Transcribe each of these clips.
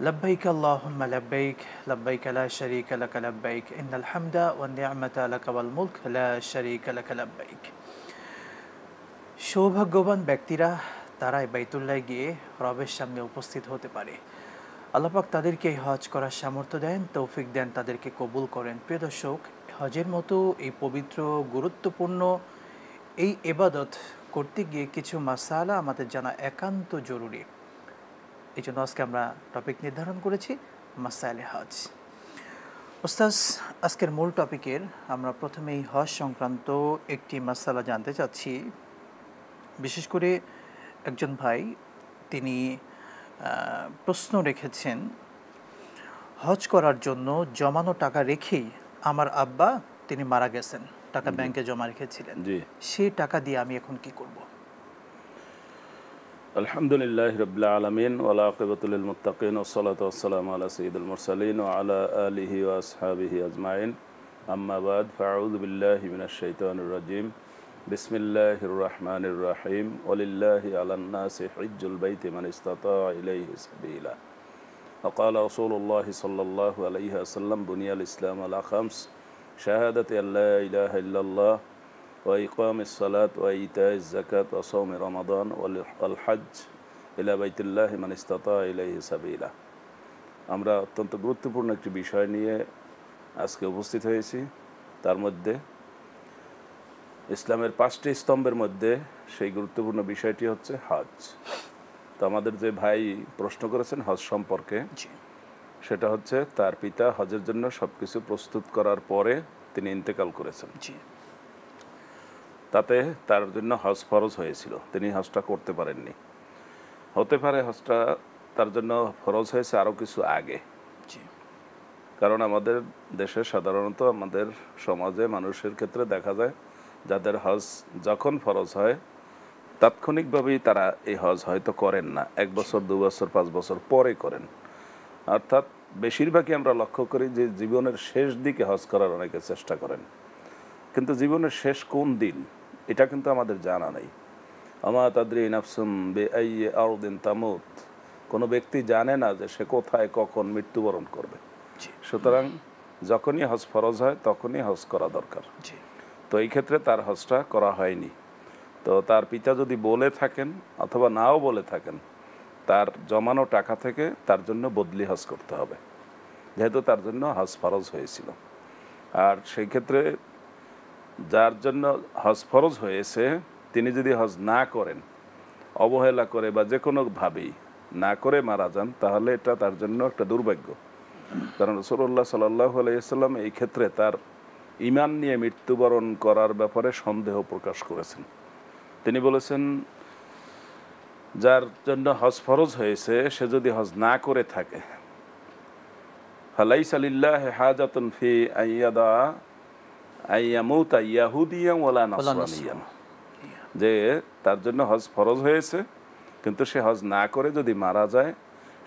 لبيك اللهم لبيك لبيك لا شريك لك لبيك إن الحمد والنعمة لك والملك لا شريك لك لبيك। সৌভাগ্যবান ব্যক্তিরা তারাই বাইতুল্লাহ গিয়ে রবের সামনে উপস্থিত হতে পারে। আল্লাহ পাক তাদেরকে হজ করার সামর্থ্য দেন, তৌফিক দেন, তাদেরকে কবুল করেন। প্রিয় দর্শক, হজের মতো এই পবিত্র গুরুত্বপূর্ণ এই ইবাদত করতে গিয়ে কিছু মাসালা আমাদের জানা একান্ত জরুরি। এই জন্য আজকে আমরা টপিক নির্ধারণ করেছি মাসাইলে হজ। ওস্তাজ, আজকের মূল টপিকের আমরা প্রথমেই হজ সংক্রান্ত একটি মাসালা জানতে চাচ্ছি। বিশেষ করে একজন ভাই তিনি প্রশ্ন রেখেছেন, হজ করার জন্য জমানো টাকা রেখেই আমার আব্বা তিনি মারা গেছেন, টাকা ব্যাংকে জমা রেখেছিলেন, সেই টাকা দিয়ে আমি এখন কি করব? আলহামদুলিল্লাহ রাব্বিল আলামিন ওয়াল আকিবাতু লিল মুত্তাকিন ওয়াসসালাতু ওয়াসসালামু আলা সাইয়্যিদিল মুরসালিন ওয়া আলা আলিহি ওয়া আসহাবিহি আজমাইন, আম্মা বাদ, ফাআউযু বিল্লাহি মিনাশ শাইতানির রাজিম। বিসমিল্লাহির রহমানির রহিম। ওয়ালিল্লাহি আলান নাসি হিজ্জুল বাইতি মান ইসতাতা ইলাইহি সাবিলা। ওয়া ক্বালা রাসূলুল্লাহি সাল্লাল্লাহু আলাইহি ওয়াসাল্লাম, বুনিয়াল ইসলামু আলা খামস, শাহাদাতি আল্লা ইলাহা ইল্লাল্লাহ ওয়া ইকামিস সালাত ওয়া ইতাইজ যাকাত ওয়া সাওমি রমাদান ওয়াল হজ ইলা বাইতিল্লাহি মান ইসতাতা ইলাইহি সাবিলা। আমরা অত্যন্ত গুরুত্বপূর্ণ একটি বিষয় নিয়ে আজকে উপস্থিত হয়েছি। তার মধ্যে ইসলামের 5টি স্তম্ভের মধ্যে সেই গুরুত্বপূর্ণ বিষয়টি হচ্ছে হজ। তো আমাদের যে ভাই প্রশ্ন করেছেন হজ সম্পর্কে, সেটা হচ্ছে তার পিতা হজের জন্য সবকিছু প্রস্তুত করার পরে তিনি ইন্তেকাল করেছেন। তাতে তার জন্য হজ ফরজ হয়েছিল, তিনি হজটা করতে পারেননি। হতে পারে হজটা তার জন্য ফরজ হয়েছে আরও কিছু আগে, কারণ আমাদের দেশে সাধারণত আমাদের সমাজে মানুষের ক্ষেত্রে দেখা যায় যাদের হজ যখন ফরজ হয় তাৎক্ষণিকভাবেই তারা এই হজ হয়তো করেন না, 1 বছর 2 বছর 5 বছর পরে করেন। অর্থাৎ বেশিরভাগই আমরা লক্ষ্য করি যে জীবনের শেষ দিকে হজ করার অনেকে চেষ্টা করেন, কিন্তু জীবনের শেষ কোন দিন এটা কিন্তু আমাদের জানা নেই। আমা তাদরি নাফসুম বিআইয়ি আরদিন তামুত, কোনো ব্যক্তি জানে না যে সে কোথায় কখন মৃত্যুবরণ করবে। সুতরাং যখনই হজ ফরজ হয় তখনই হজ করা দরকার। তো এই ক্ষেত্রে তার হজটা করা হয়নি। তো তার পিতা যদি বলে থাকেন অথবা নাও বলে থাকেন, তার জমানো টাকা থেকে তার জন্য বদলি হজ করতে হবে, যেহেতু তার জন্য হজ ফরজ হয়েছিল। আর সেই ক্ষেত্রে যার জন্য হজ ফরজ হয়েছে তিনি যদি হজ না করেন, অবহেলা করে বা যে কোনোভাবেই না করে মারা যান, তাহলে এটা তার জন্য একটা দুর্ভাগ্য। কারণ রাসূলুল্লাহ সাল্লাল্লাহু আলাইহি ওয়াসাল্লাম এই ক্ষেত্রে তার ঈমান নিয়ে মৃত্যুবরণ করার ব্যাপারে সন্দেহ প্রকাশ করেছেন। তিনি বলেছেন, যার জন্য হজ ফরজ হয়েছে সে যদি হজ না করে থাকে, ফালাইসা লিল্লাহি হাজাতুন ফি আইয়াদা আইয়ামুতা ইয়াহুদিয়ান ওয়ালা নাসরানিয়ান, যে তার জন্য হজ ফরজ হয়েছে কিন্তু সে হজ না করে যদি মারা যায়,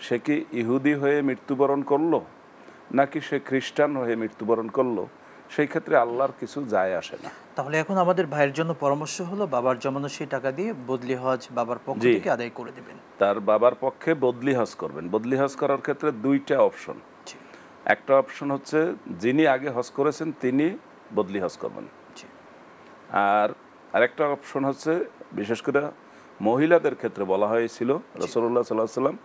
সে কি ইহুদি হয়ে মৃত্যুবরণ করলো নাকি সে খ্রিস্টান হয়ে মৃত্যুবরণ করলো, সেই ক্ষেত্রে আল্লাহর কিছু যায় আসে না। তাহলে এখন আমাদের ভাইয়ের জন্য পরামর্শ হলো বাবার জমানো সেই টাকা দিয়ে বদলি হজ বাবার পক্ষ থেকে আদায় করে দেবেন। তার বাবার পক্ষে বদলি হজ করবেন। বদলি হজ করার ক্ষেত্রে 2টা অপশন। একটা অপশন হচ্ছে যিনি আগে হজ করেছেন তিনি বদলি হজ করবেন, আর আরেকটা অপশন হচ্ছে বিশেষ করে মহিলাদের ক্ষেত্রে বলা হয়েছিল। রাসূলুল্লাহ সাল্লাল্লাহু আলাইহি ওয়াসাল্লাম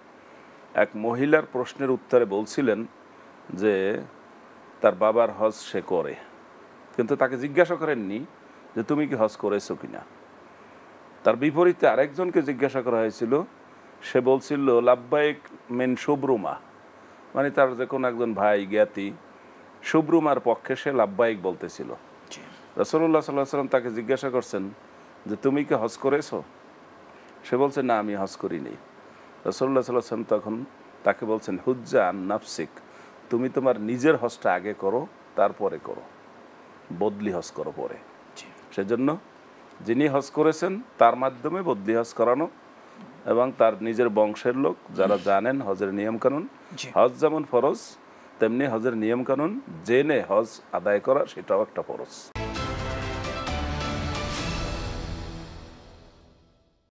এক মহিলার প্রশ্নের উত্তরে বলছিলেন যে তার বাবার হজ সে করে, কিন্তু তাকে জিজ্ঞাসা করেননি যে তুমি কি হজ করেছো কিনা। তার বিপরীতে আরেকজনকে জিজ্ঞাসা করা হয়েছিল, সে বলছিল লাব্বাইক মিন শুবরুমা, মানে তার যে কোনো একজন ভাই জ্ঞাতি শুবরুমার পক্ষে সে লাব্বাইক বলতেছিল। রাসূলুল্লাহ সাল্লাল্লাহু আলাইহি ওয়াসাল্লাম তাকে জিজ্ঞাসা করছেন যে তুমি কি হজ করেছো? সে বলছে না, আমি হজ করিনি। রাসূলুল্লাহ সাল্লাল্লাহু আলাইহি ওয়াসাল্লাম তখন তাকে বলছেন হুজ্জা আন নাফসিক, তুমি তোমার নিজের হজটা আগে করো, তারপরে করো, বদলি হজ করো পরে। সেজন্য যিনি হজ করেছেন তার মাধ্যমে বদলি হজ করানো, এবং তার নিজের বংশের লোক যারা জানেন হজের নিয়মকানুন, হজ যেমন ফরজ তেমনি হজের নিয়মকানুন জেনে হজ আদায় করা সেটাও একটা ফরজ।